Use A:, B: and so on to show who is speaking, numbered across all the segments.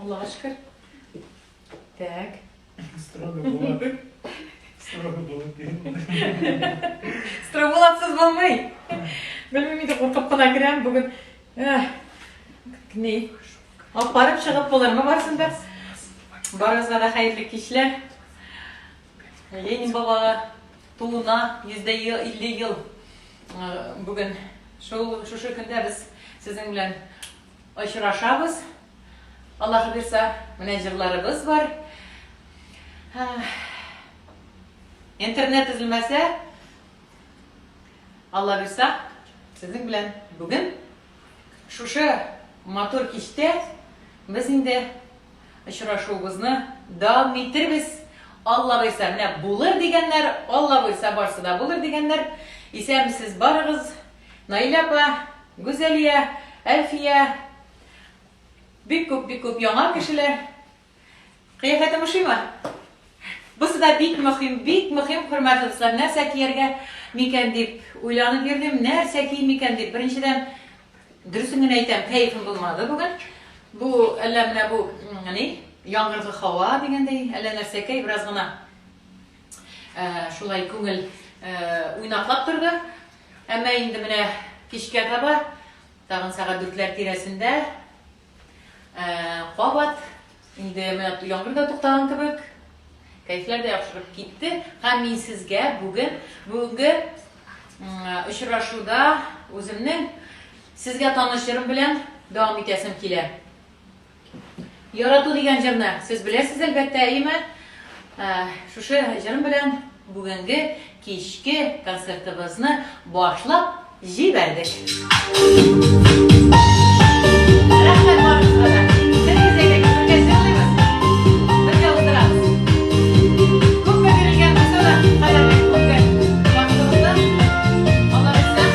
A: Allah'a şükür. Так.
B: Strogo bulat. Strogo bulat değil mi?
A: Strabulatsız болмай. Білмеймін де қорқып қана кірем бүгін. Ne? Aparıp шығып болар ма барсыңдар? Барыңызға да қайырлы кешлер. Ленин бабаға туына 150 yıl. Бүгін шушы күнде біз сіздің білән ұшырашабыз. Аллахы берса, міне жырларыбыз бар. Интернет үзілмәсә, Алла берса, сіздің білән бүгін шушы матур кеште біз инде ұшырашуыбызны дәвам иттербез. Алла берса, менә булыр дигәннәр, Алла берса барсы да булыр дигәннәр. Исәнмесез барыгыз. Наилә апа, Гүзәлия, Әлфия, бик күп яңа кешеләр. Кыяфәтем ошыймы? Бусы да бик мөһим, хөрмәтле дуслар. Нәрсә кияргә микән дип уйланып йөрдем. Нәрсә кием микән дип. Беренчедән, дөресен генә әйтәм, кайфым булмады бүгін. Бу әллә менә бу, яңгырлы һава дигәндәй, әллә нәрсәкәй бераз гына шулай күңел уйнаклап торды. Әмма инде менә кичкә таба, тагын сагать 4ләр тирәсендә кабат инде менә яңгыр да туктаган кебек, кайфлар да яхшырып китте. Һәм мин сезгә бүгенге очрашуда үземнең сезгә таныштырым белән дәвам итәсем килә. Ярату дигән җырны сез беләсез әлбәттә, әйеме? Шушы җырым белән бүгенге кичке концертыбызны башлап җибәрдек. Рәхмәт барыгызга да. Сез әйтегез, бергә җырлыйбыз. Бергә утырабыз. Күпме бирелгән булса да, кадерле күпме вакытыбызда Алла берсә.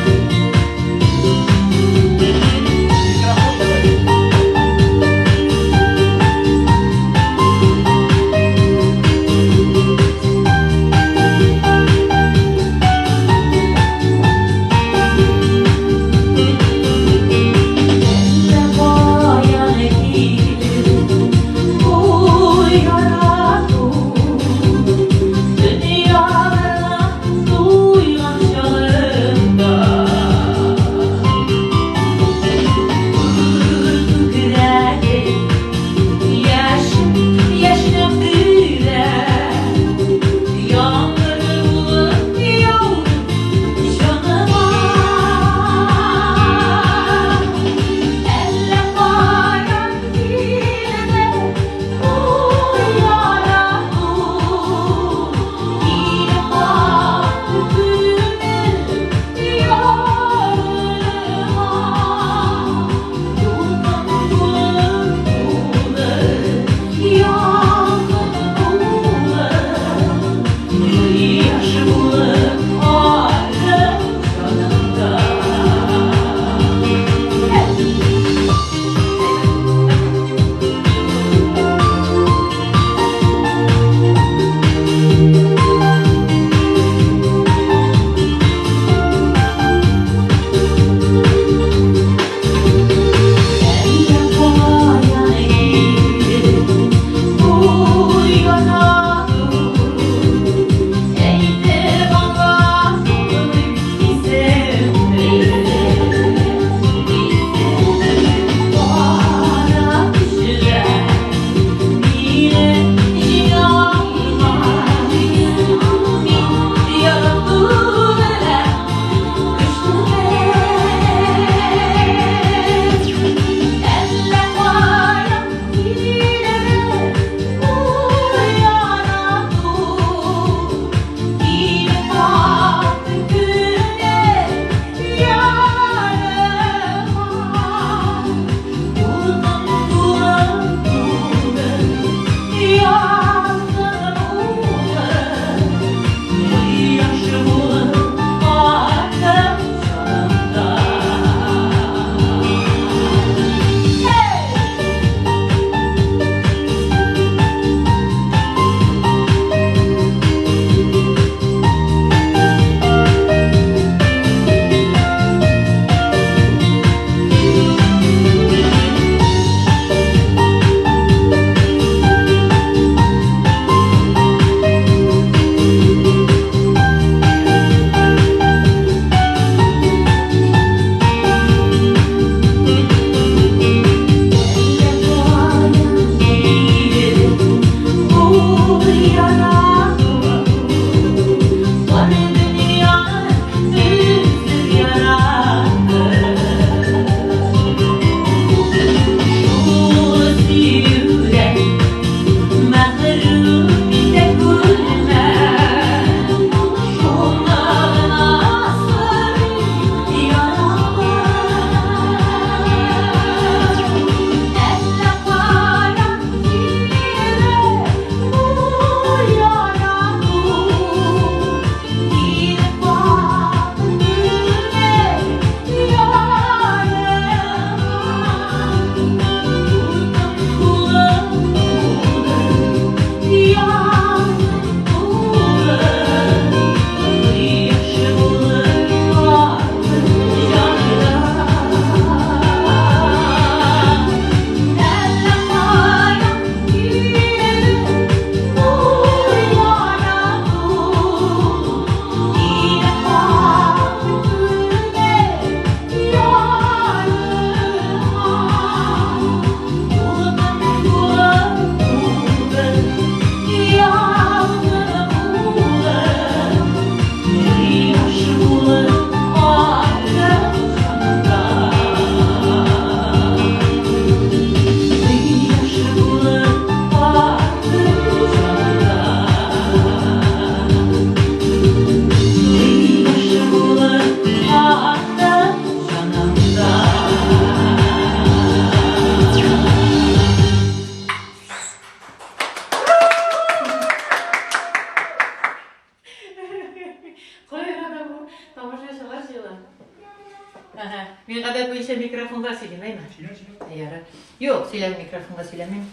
A: yarı. Yok, söyleyeyim mikrofonda söyleyeyim.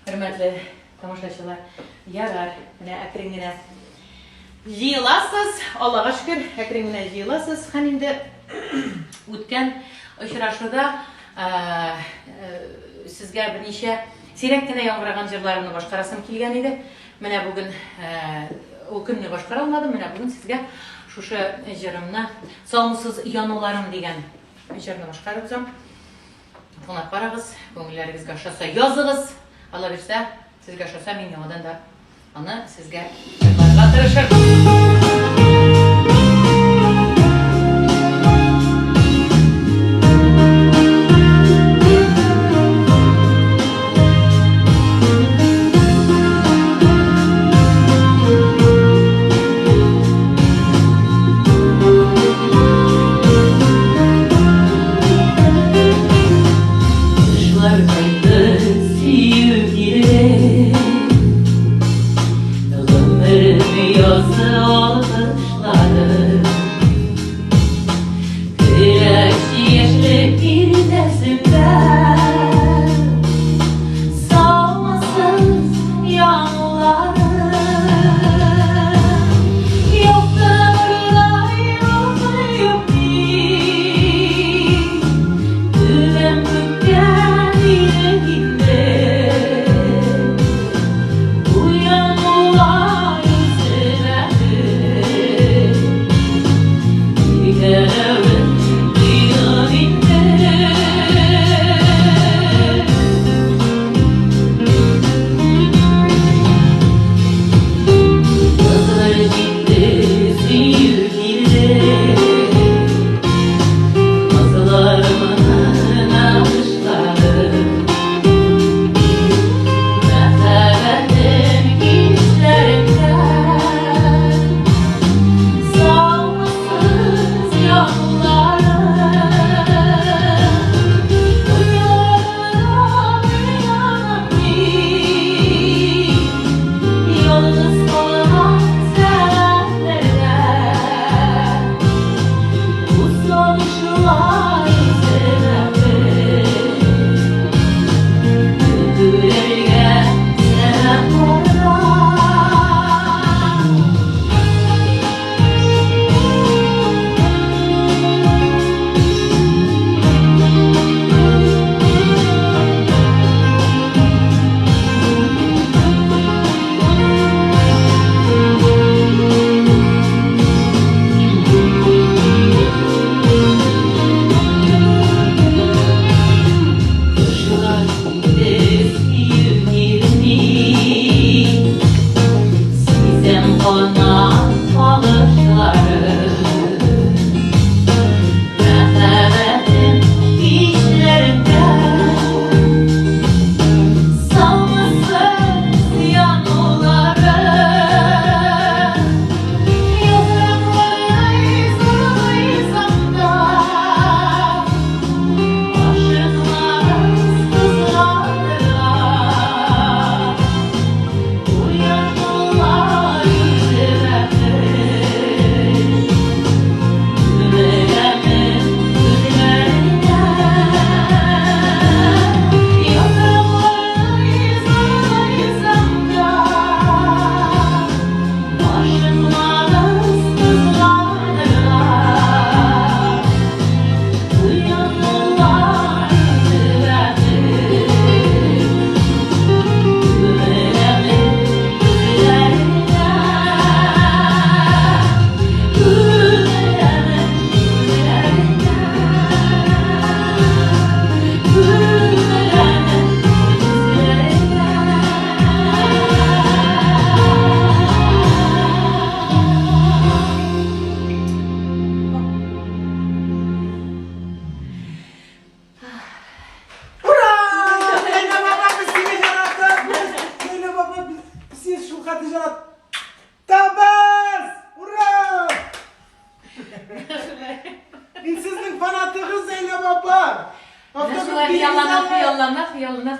A: Hürmetli tamaşaçılar, yarar, yine ekringine jiylasız, Allah'a şükür ekringine jiylasız. Hani de o'tgan uchrashuvda sizga bir necha siyrakkina yomg'iragan jirlarimni boshqarasam kelgan edi. Mana bugun o kunni boshqara olmadim. Mana bugun sizga shusha jirimni Solmusiz yonularim degan jirni boshqarib o'zim. Ting'ib qarag'iz, ko'ngllaringizga yoshasa yozig'iz. Allah bersa, sizga yoshasa men yonidan da ana sizga yozishga tirishim.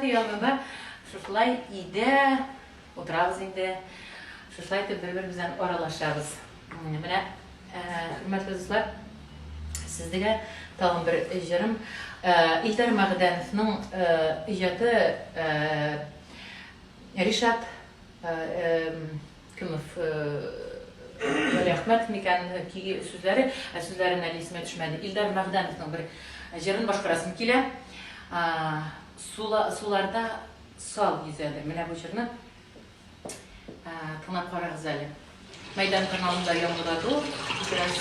A: Hıyalına şuşlay ide oturabız indi. Şuşlay bir-birimizden oralaşabız. Mene hürmetli dostlar, sizlere tağın bir jirim İlter Mağdanov'ның ijatı Rişat Kümüf Rəhmət mikan ki sözlərin əli ismə düşmədi. İlter Mağdanov'ның bir jırın başqarasını kilə sularda sal yüzədir. Mənə bu jırını tınap qarağız əli. Meydan kanalında yanıladı. Biraz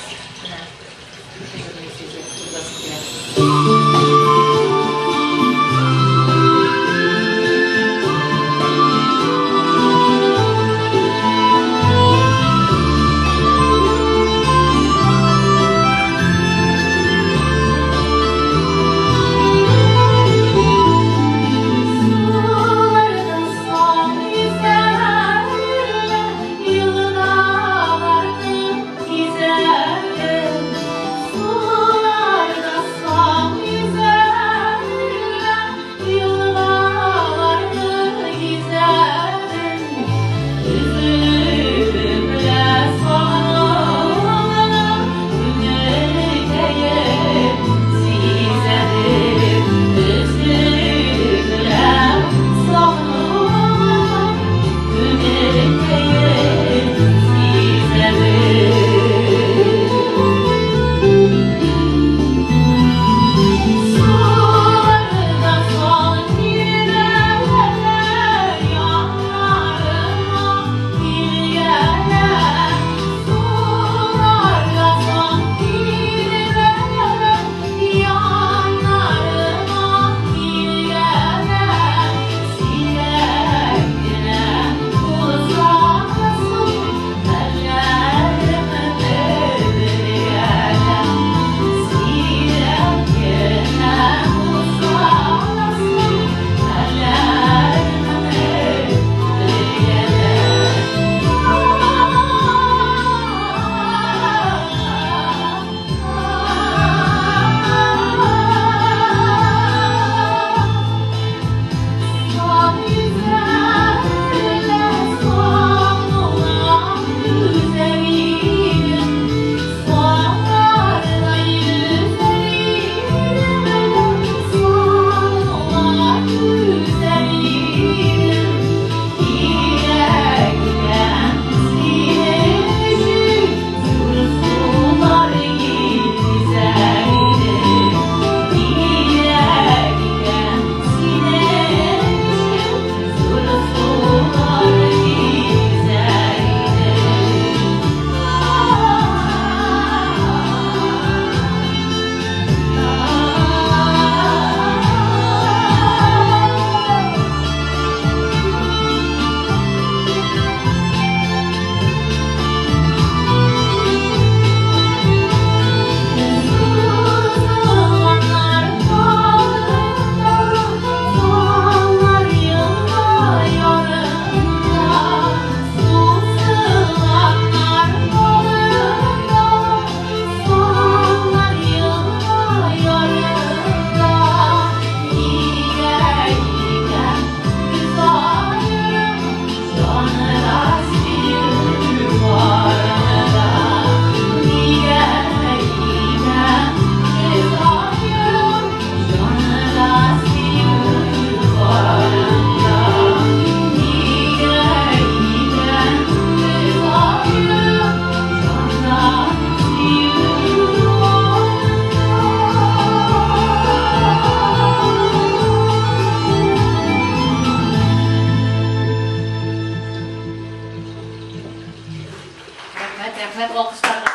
A: Rəhmət alqışlarınız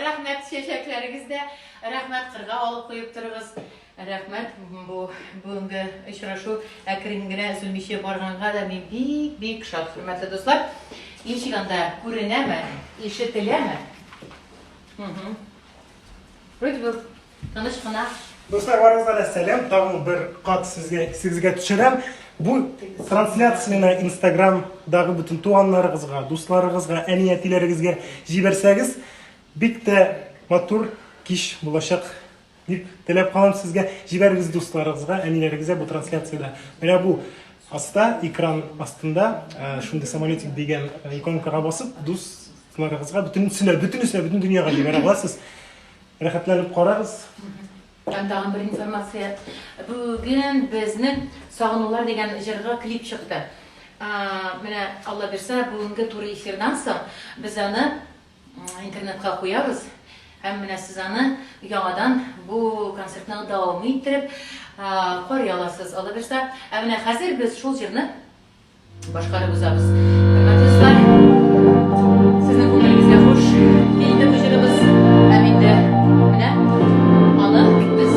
A: Rəhmət çeşəklərinizdə Rəhmət qırğa alıb qoyub durğuz. Rəhmət bugünkü işraşu əkiringine Zülmişe barğanğa da men bik şad. Hürmetli dostlar, ilçiganda görünəmi, işitiləmi? Rüd bu, tanışqına.
B: Dostlar, varınızdan selam. Tağım bir qat sizge düşürəm. Bu transляцияны Instagram'dagi bütün tuğanlarınızga, dostlarınızga, әниятлеріңізге жиберсәгез, бик тә матур киш булачак дип теләп калам сезгә. Җибәрегез дусларыгызга, әниләрегезгә бу трансляцияда. Менә бу аста, экран астында шундый самолетик дигән иконкага басып, дусларыгызга бөтен дөньяга җибәрә аласыз. Rehbetlenip kararız.
A: Ben daha bir informasiya. Bugün bizning Sağnular degan ijroga klip chiqdi. Mana Allah bersa bugungi tur efirdan so'ng biz uni internetga qo'yamiz. Ham mana siz uni yangidan bu konsertni davom ettirib ko'ray olasiz. Allah bersa, mana hozir biz shu yerni boshqarib o'zamiz. Hurmatli do'stlar, sizning ko'nglingizga xush. Endi bu yerimiz hamda mana ana biz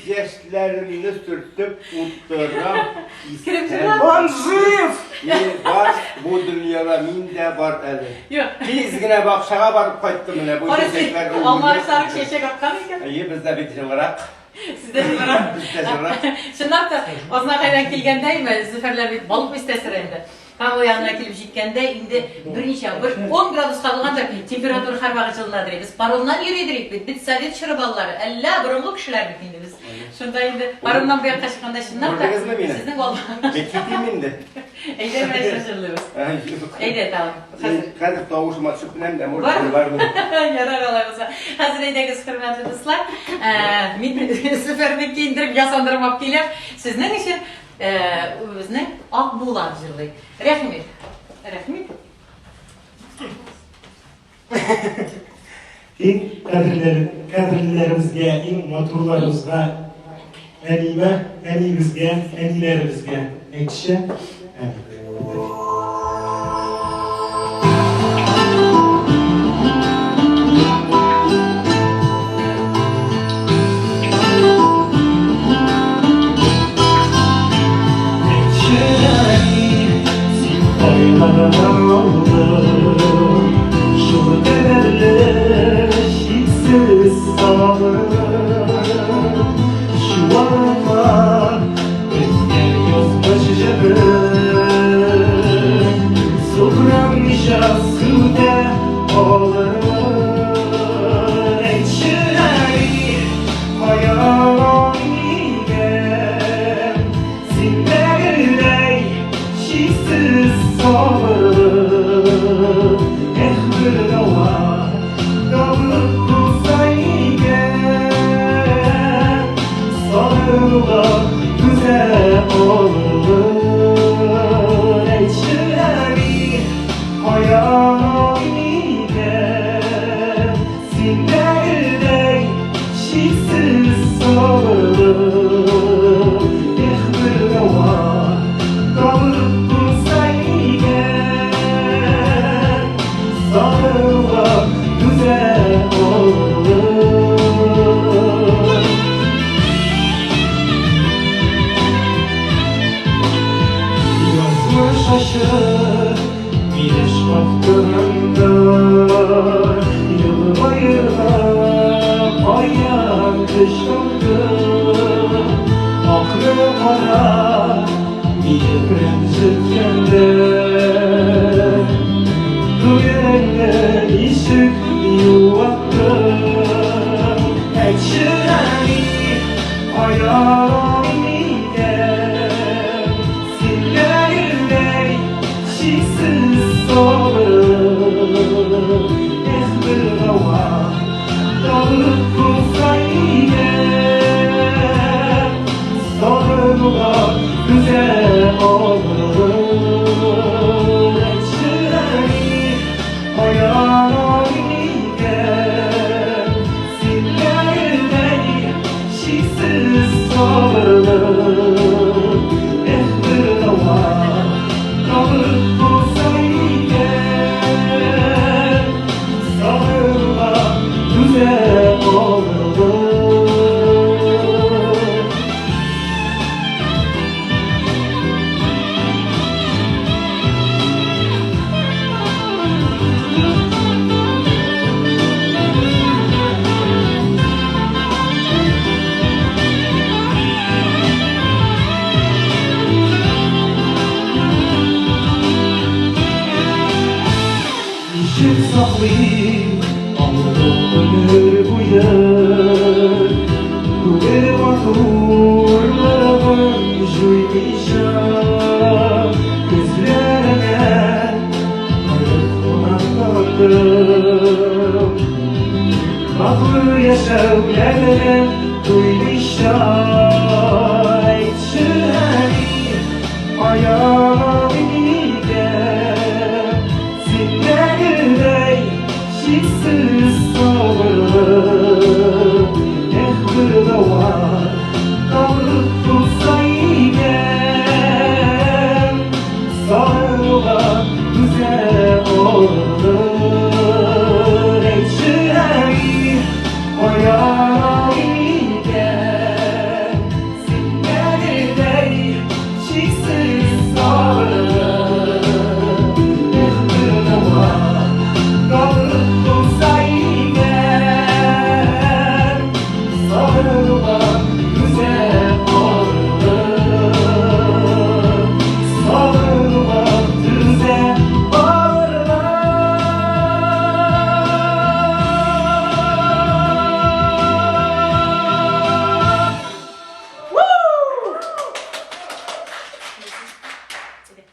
C: Jestlerini sürtüp utturam.
B: On jив!
C: Var bu dünyada minde var eli.
A: Yok.
C: Bizgine bakşağa varıp kayttım yine bu çiçekler.
A: Almanı sarık çiçek atkan ekan.
C: İyi bizde bir çıvırak.
A: Sizde çıvırak.
C: Bizde çıvırak.
A: Şundan da ozna kaydan kelgendeymi? Züferler bir balık istesir endi. Tam o yanına kelip jetkende endi bir 10 gradus kalganda temperatur har vaqt жылынадыр. Biz paromdan yürüydük. Biz Sovet şırbalları. Alla burunlu kişiler bikindi biz. Şunda endi paromdan bu yakta çıkanda şundan da
C: Gördünüz mü beni?
A: sizin vallahi.
C: Çekildim indi.
A: Eyde ben şaşırılırız. Eyde tamam.
C: Kadir tavuşuma çıkıp hem de
A: Var mı?
C: var mı?
A: Yarar olayımıza. Hazır eydəgiz hürmetli dostlar. Men süferini kiyindirip yasandırmap kelem. Sizin için Özüne Akbuğlar jırlay. Rahmet. Rahmet.
B: İng kadrlerimizge, ing motorlarımızga, enime, enimizge, enilerimizge ekşi.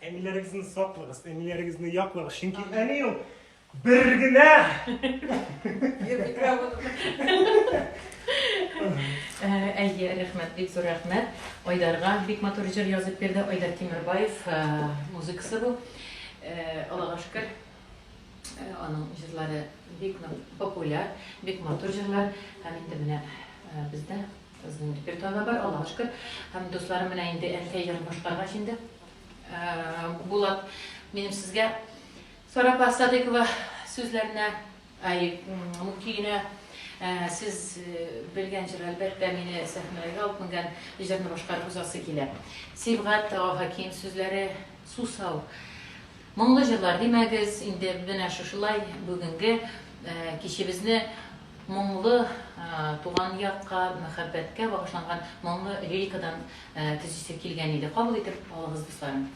B: Enilerimizin saklığız, enilerimizin yaklığız. Çünkü eni yok. Birgine.
A: Әйе, рәхмәт, бик зур рәхмәт. Айдарга бик матур җыр язып бирде. Айдар Тимербаев музыкасы бу. Аллага шөкер. Аның җырлары бик популяр, бик матур җырлар. Һәм инде менә бездә безнең репертуарда бар, Аллага шөкер. Һәм дусларым менә инде әнкәй җырын башкаргач инде. Булат, минем сезгә Сарапа Садыкова сүзләренә, мөмкинә siz bilgen җыр әлбәттә мине сәхнәгә алып менгән җырны башкарып узасы килә. Сибгат Хаким сүзләре сусау. Моңлы җырлар димәгез, инде менә шушылай бүгенге кичебезне моңлы туган якка, мәхәббәткә багышланган моңлы лирикадан төзисе килгән иде. Кабул итеп алыгыз дусларым.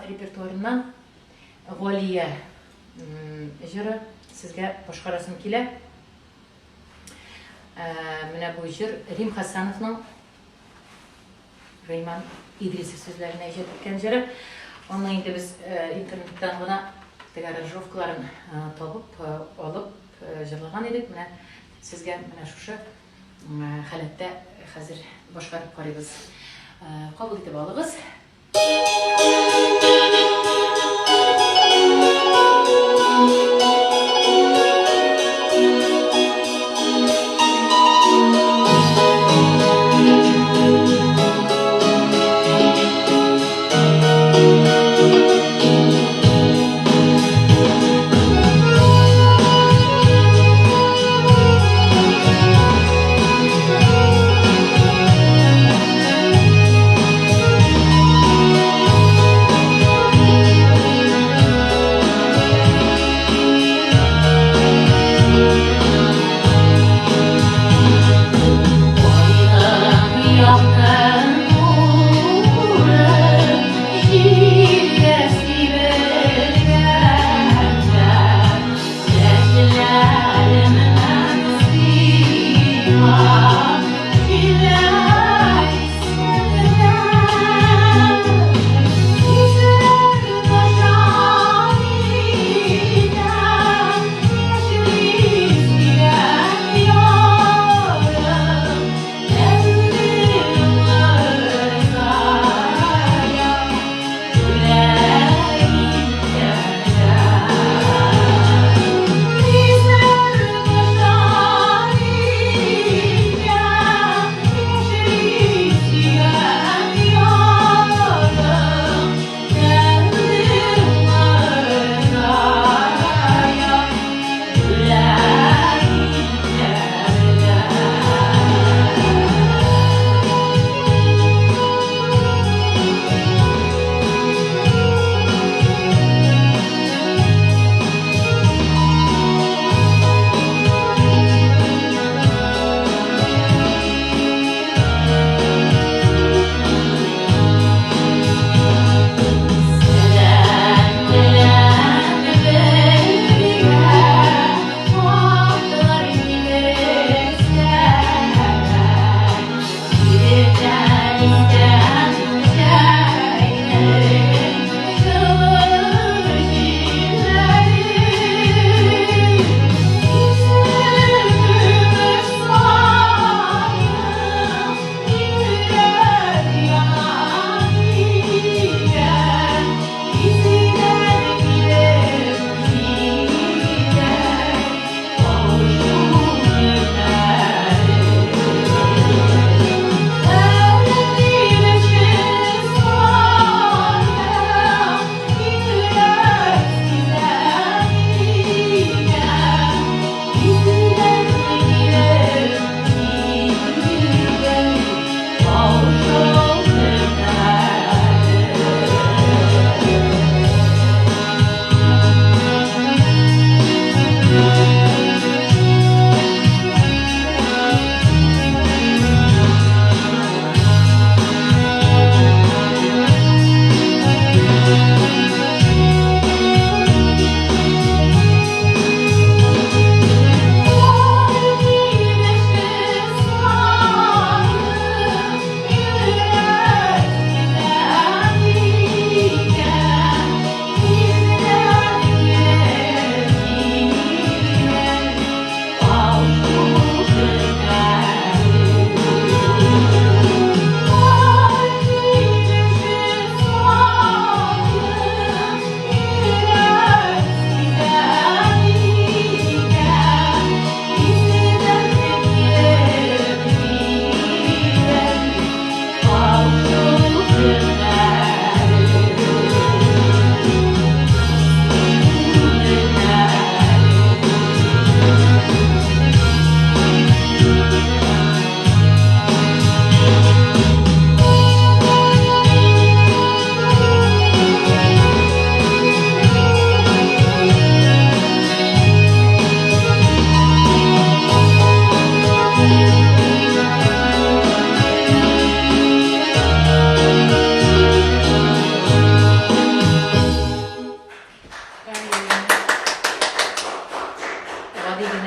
A: репертуарынан Галия җыры сезгә башкарасым килә. Менә бу җыр Рим Хасановның Рейман Идрисов сүзләренә иҗат иткән җыры. Аны инде без интернеттан гына теге аранжировкаларын табып, алып җырлаган идек. Менә сезгә менә шушы халәттә хәзер башкарып карыйбыз. Кабул итеп алыгыз.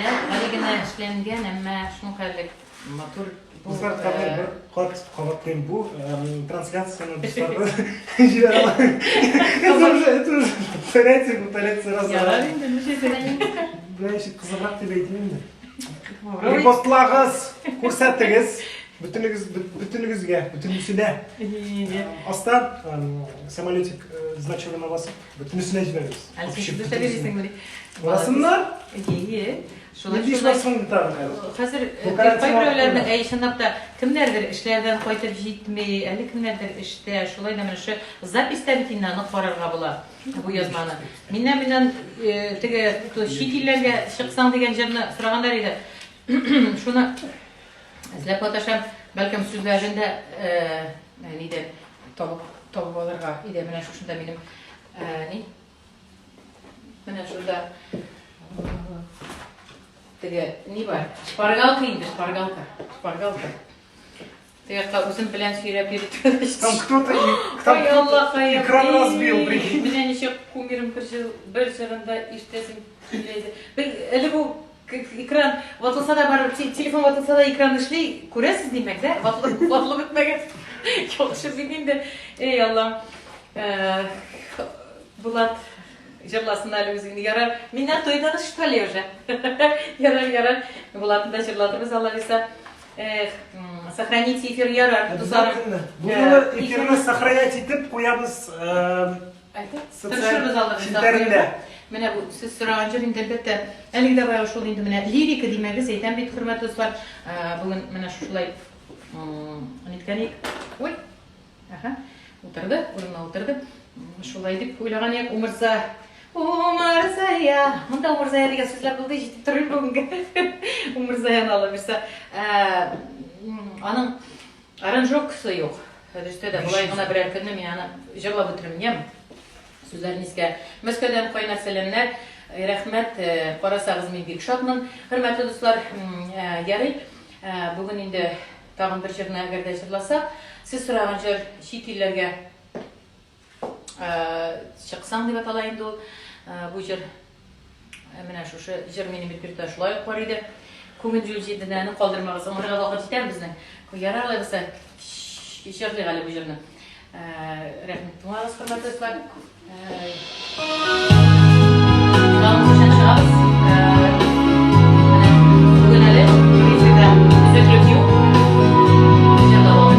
A: Менә әле генә эшләнгән, әмма шуңкайлык матур
B: Dostlar tabii bir kat kapattayım bu трансляцияны dostlarga жиберем. Töret сразу.
A: Ярар инде, ничә сәләм.
B: Birazcık şey kızarmak diye beytmeyeyim de. Ripostlarınız, ko'rsatdingiz. Bütünüzge, bütünüsüne. Asla samolyotik значогына басып, bütünüsüne жиберебиз.
A: Әлсіз дұрыс бересің бе?
B: Барасыңдар?
A: Ие.
B: Ne diş basın gitarını?
A: Хәзер
B: Bu карантин
A: кайберләрне чынлап та кемнәрдер эшләрдән кайтып җитми, әле кемнәрдер эштә, шулай да менә шу записта бит инде аны карарга була бу язманы. Миннән теге чит илләргә чыксаң дигән җырны сораганда иде. Шуны эзләп аташам, бәлкем сүзләрендә нидә табып алырга иде. Менә шушында минем менә шунда теге ни бар? Шпаргалка инде, шпаргалка. Теге үзем белән сөйрәп йөреп.
B: Там кто-то
A: Ой, Аллах,
B: экран разбил, прикинь.
A: Менә ничек кумирым бер җырында иштәсем килә иде. Әле бу экран ватылса да бар, телефон ватылса да экран эшли, күрәсез димәк, дә? Ватылып бетмәгән. Яхшы бит инде. Эй Аллам. Булат Жырласын әле үзеңне. Ярар, миннән тойдан шкале уже. Ярар. Булатны да җырладыбыз, Алла бирсә. Сохраните эфир ярар.
B: Обязательно. Bunu эфирне сохранять итеп куябыз
A: Тырышырбыз Алла
B: челтәрендә.
A: Менә бу сез сораган җыр инде әлбәттә. Әлеге дә бая шул инде менә лирика димәгез, әйтәм бит, хөрмәтле дуслар. Бүген менә шулай ниткәник. Ой. Аха. Утырды, урынына утырды. Шулай дип уйлаган як Умырза. Умырзая. Монда Умырзая дигән сүзләр булды, җитеп торый бүгенге. Умырзаяны ала бирсә. Аның аранжировкасы юк. Хәдистә дә булай гына берәр көнне мин аны җырлап бетермәм. Сүзләрен искә. Мәскәүдән кайнар сәламнәр. Рәхмәт, карасагыз мин бик шатмын. Хөрмәтле дуслар, ярый. Бүген инде тагын бер җырны әгәр дә җырласак, сез сораган җыр чит илләргә чыксаң дип атала инде ул. Бу җыр менә шушы җыр минем бит шулай ук бар иде. Күңел җүл җиденәне калдырмагыз, аңарга вакыт җитәр безнең. Ярар булса, җырлыйк әле бу җырны. Рәхмәт, тугыз хөрмәтле дуслар. Бүген әле Туризмда үзәк ревью җырлап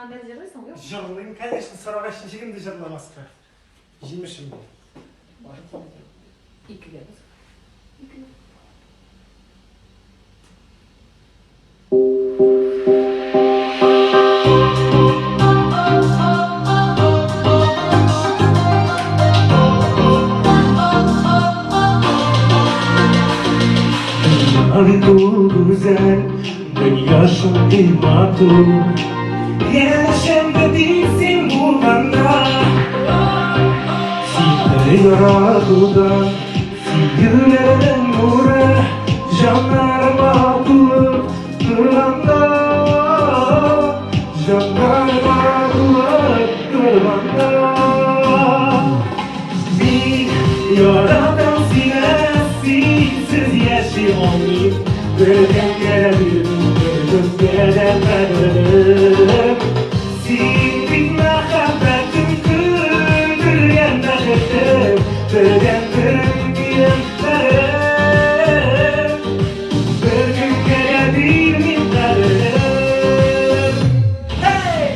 A: Sen beni jırlıyorsun yok?
B: Жырлайм, конечно, сұрауға шешегімді жырламасқа. Жемішім.
A: İki gel. İki gel.
B: Anadolu güzel, yaşım imatur. Yaşamda değilsin bu bana. Seni yaratıdan, sihirlerin nuru, canlarıma kılıp duranda. Canlarıma kılıp duranda. Bir yaradan sinsiz yaşayayım. Bölgen gelebilirim, bölgen gelebilirim. Senin muhabbetin güldürgen nakıtım. Bölgen gelebilirim, bölgen gelebilirim. Hey!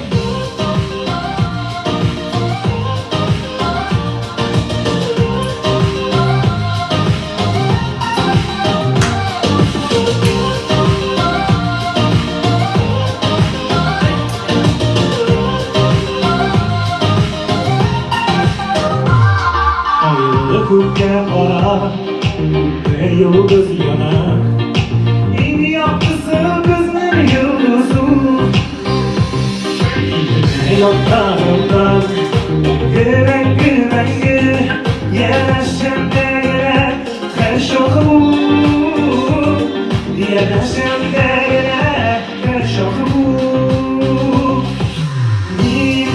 B: Gökte kara ve yıldız yanar. En yaklısı kızın yıldızı. Yanlarından güven yaşam değer karşı bu. Yaşam değer karşı bu. Bir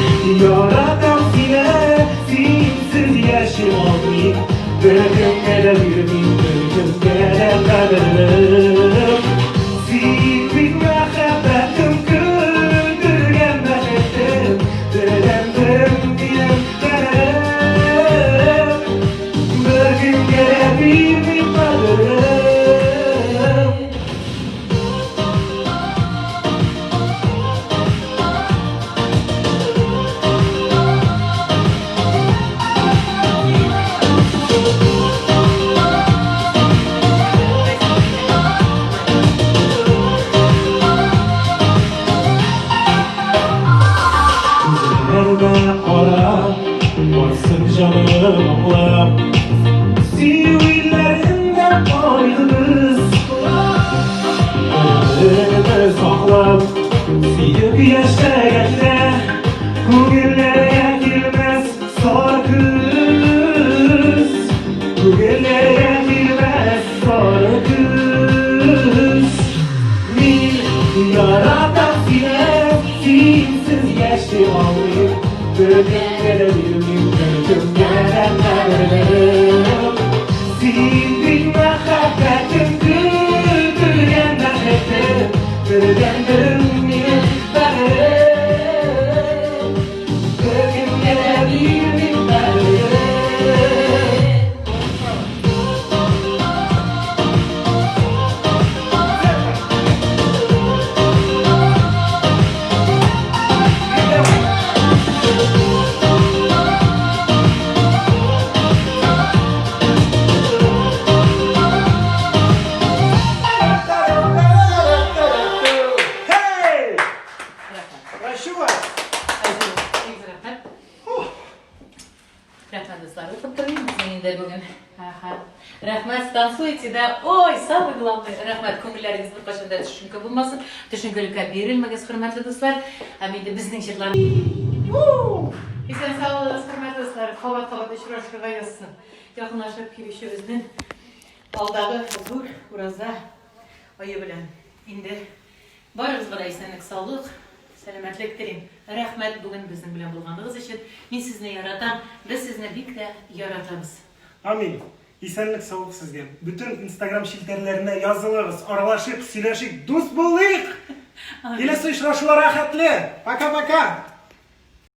B: yaratan sensiz yaşamayı. Bölgün gelebilirim, bölgün gelebilirim. Senin muhabbetin güldürgen nakıtım. Dilendim diyen benim. Bölgün gelebilirim, bölgün. Nerede ara varsın canım ağlar. Sivilerinden ayrılırız. Ömrümü saklar. Siyip yaşayanlar bu günlere girmez sarkız. Bu günlere girmez sarkız. Bir yaratan sensiz yaşamayı. Bölgün gelebilirim, bölgün gelebilirim. Senin muhabbetin güldürgen nakıtım. Bölgün gelebilirim, bölgün gelebilirim. Hey! Ya şu var.
A: Rahmet dostlar. Oturup durayım senin de bugün. Rahmet станцуете, да? Ой, самый главный. Rahmet көңілләріңіз бір қашанда түшінкі болмасын. Түшінкілікке берілмеңіз, құрметті достар. Әмейді біздің жерлар. Esen sağ olыңыз, құрметті достар. Қабат-қабат ұшырашуға жазсын. Жақынлашып келушіміздің алдағы бұл ураза айы білән. Енді барыңызға да исәнлік, саулық, сәлемәтлек тілеймін. Рәхмәт бүгін біздің белән булганлыгыз өчен. Мин сезне яратам, без сезне бик тә яратабыз.
B: Amin. İsenlik sağlık sizge. Bütün Instagram şilterlerine yazılırız, aralashib, сөйләшик, дус булыйк. Келесі очрашулар рәхәтле. Пока-пока.